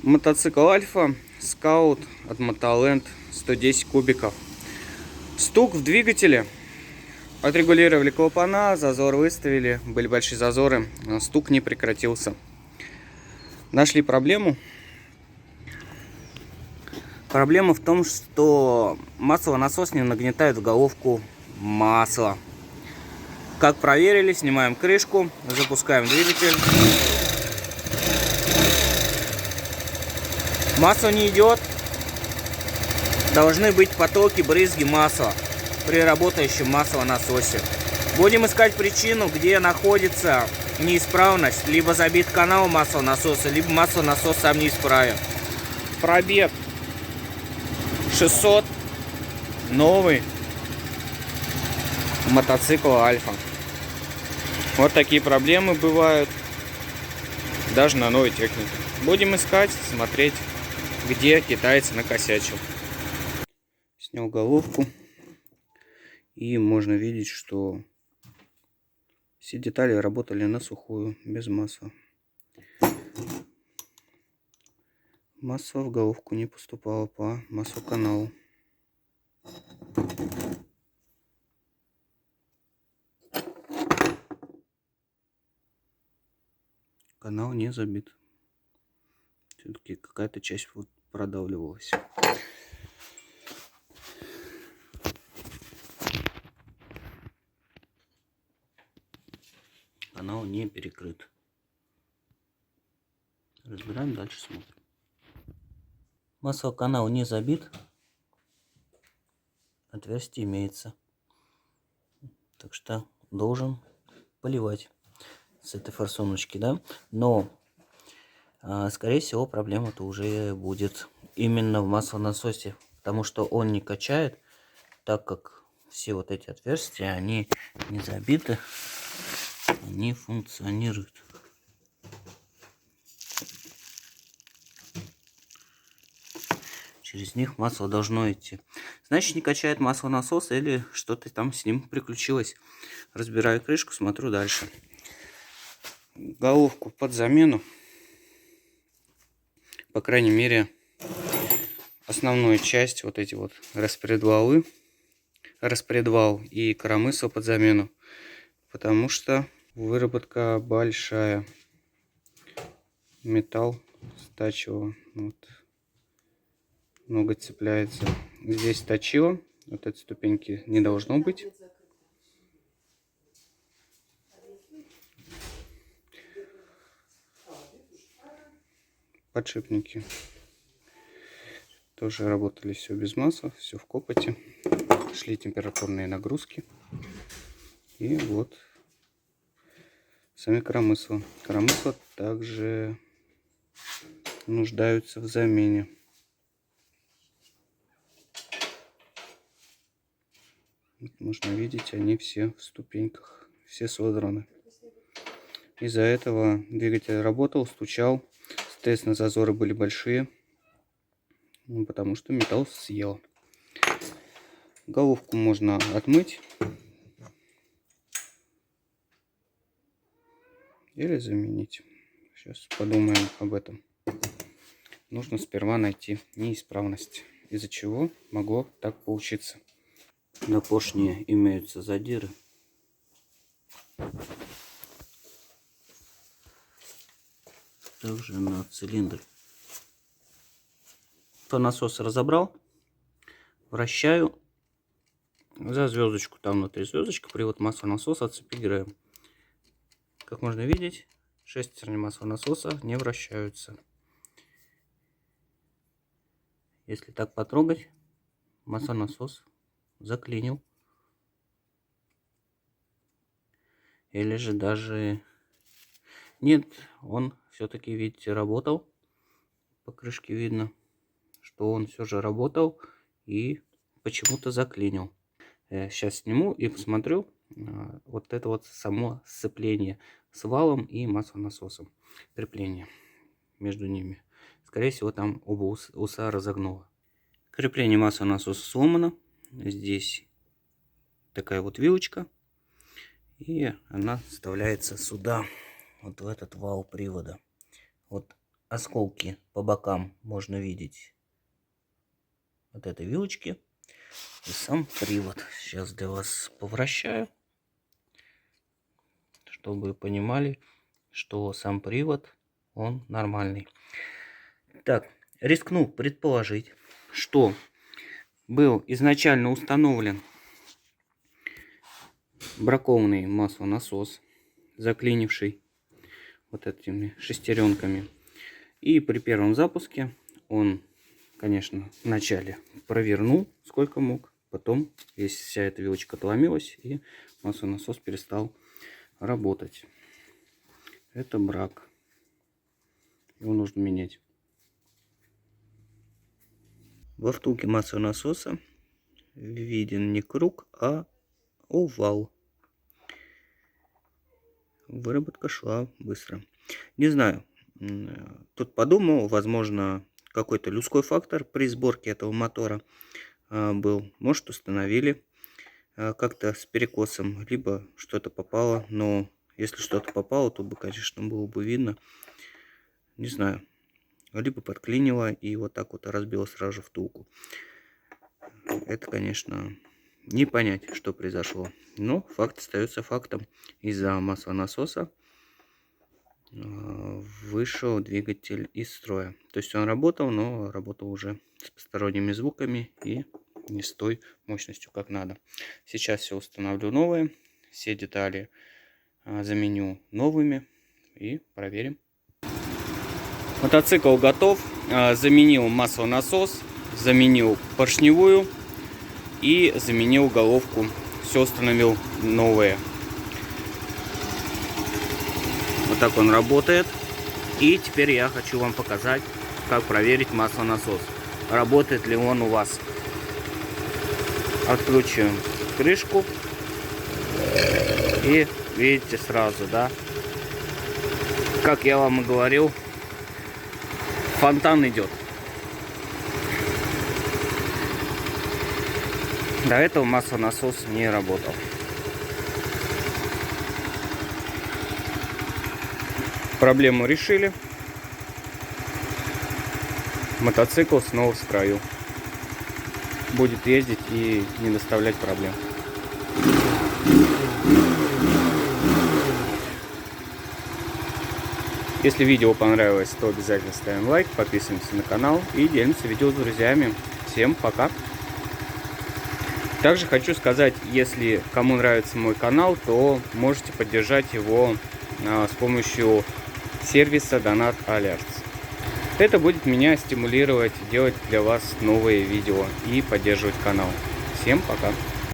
Мотоцикл Альфа Скаут от Мотоленд, 110 кубиков. Стук в двигателе. Отрегулировали клапана, зазор выставили, были большие зазоры, но стук не прекратился. Нашли проблему. Проблема в том, что маслонасос не нагнетает в головку масла. Как проверили, снимаем крышку, запускаем двигатель. Масло не идет. Должны быть потоки, брызги масла при работающем маслонасосе. Будем искать причину, где находится неисправность. Либо забит канал маслонасоса, либо маслонасос сам неисправен. Пробег 600. Новый мотоцикл Альфа. Вот такие проблемы бывают даже на новой технике. Будем искать, смотреть, где китаец накосячил. Снял головку, и можно видеть, что все детали работали на сухую, без масла. Масло в головку не поступало по маслоканалу. Канал не забит. Все-таки какая-то часть вот продавливалась. Канал не перекрыт. Разбираем, дальше смотрим. Маслоканал не забит. Отверстие имеется. Так что должен поливать с этой форсуночки, да? Но, скорее всего, проблема-то уже будет именно в маслонасосе. Потому что он не качает, так как все вот эти отверстия, они не забиты, они функционируют. Через них масло должно идти. Значит, не качает маслонасос или что-то там с ним приключилось. Разбираю крышку, смотрю дальше. Головку под замену. По крайней мере, основную часть, вот эти вот распредвалы, распредвал и коромысло под замену. Потому что выработка большая. Металл стачивал. Вот. Много цепляется. Здесь точило. Вот этой ступеньки не должно быть. Подшипники тоже работали все без масла, все в копоти. Шли температурные нагрузки. И вот сами коромысла. Коромысла также нуждаются в замене. Можно видеть, они все в ступеньках, все содраны. Из-за этого двигатель работал, стучал. Соответственно, зазоры были большие, потому что металл съел. Головку можно отмыть или заменить. Сейчас подумаем об этом. Нужно сперва найти неисправность, из-за чего могло так получиться. На поршне имеются задиры. Также на цилиндре. Насос разобрал. Вращаю. За звездочку, там внутри звездочка, привод маслонасоса отцепляем. Как можно видеть, шестерни маслонасоса не вращаются. Если так потрогать, маслонасос заклинил. Или же даже нет, он все-таки, видите, работал. По крышке видно, что он все же работал и почему-то заклинил. Сейчас сниму и посмотрю вот это вот само сцепление с валом и маслонасосом. Крепление между ними. Скорее всего, там оба уса разогнуло. Крепление маслонасоса сломано. Здесь такая вот вилочка. И она вставляется сюда, вот в этот вал привода. Вот осколки по бокам можно видеть от этой вилочки. И сам привод. Сейчас для вас повращаю, чтобы вы понимали, что сам привод, он нормальный. Так, рискну предположить, что был изначально установлен бракованный маслонасос, заклинивший вот этими шестеренками. И при первом запуске он, конечно, вначале провернул сколько мог. Потом вся эта вилочка отломилась, и маслонасос перестал работать. Это брак. Его нужно менять. Во втулке маслонасоса виден не круг, а овал. Выработка шла быстро. Не знаю. Тут подумал, возможно, какой-то людской фактор при сборке этого мотора был. Может, установили как-то с перекосом, либо что-то попало. Но если что-то попало, то бы, конечно, было бы видно. Не знаю. Либо подклинило и вот так вот разбило сразу же втулку. Это, конечно, не понять, что произошло. Но факт остается фактом. Из-за маслонасоса вышел двигатель из строя. То есть он работал, но работал уже с посторонними звуками и не с той мощностью, как надо. Сейчас все установлю новое. Все детали заменю новыми и проверим. Мотоцикл готов. Заменил маслонасос, заменил поршневую и заменил головку. Все установил новое. Вот так он работает. И теперь я хочу вам показать, как проверить маслонасос. Работает ли он у вас. Откручиваем крышку. И видите сразу, да? Как я вам и говорил, фонтан идет. До этого маслонасос не работал. Проблему решили. Мотоцикл снова в строю. Будет ездить и не доставлять проблем. Если видео понравилось, то обязательно ставим лайк, подписываемся на канал и делимся видео с друзьями. Всем пока! Также хочу сказать, если кому нравится мой канал, то можете поддержать его с помощью сервиса Donat Alerts. Это будет меня стимулировать делать для вас новые видео и поддерживать канал. Всем пока!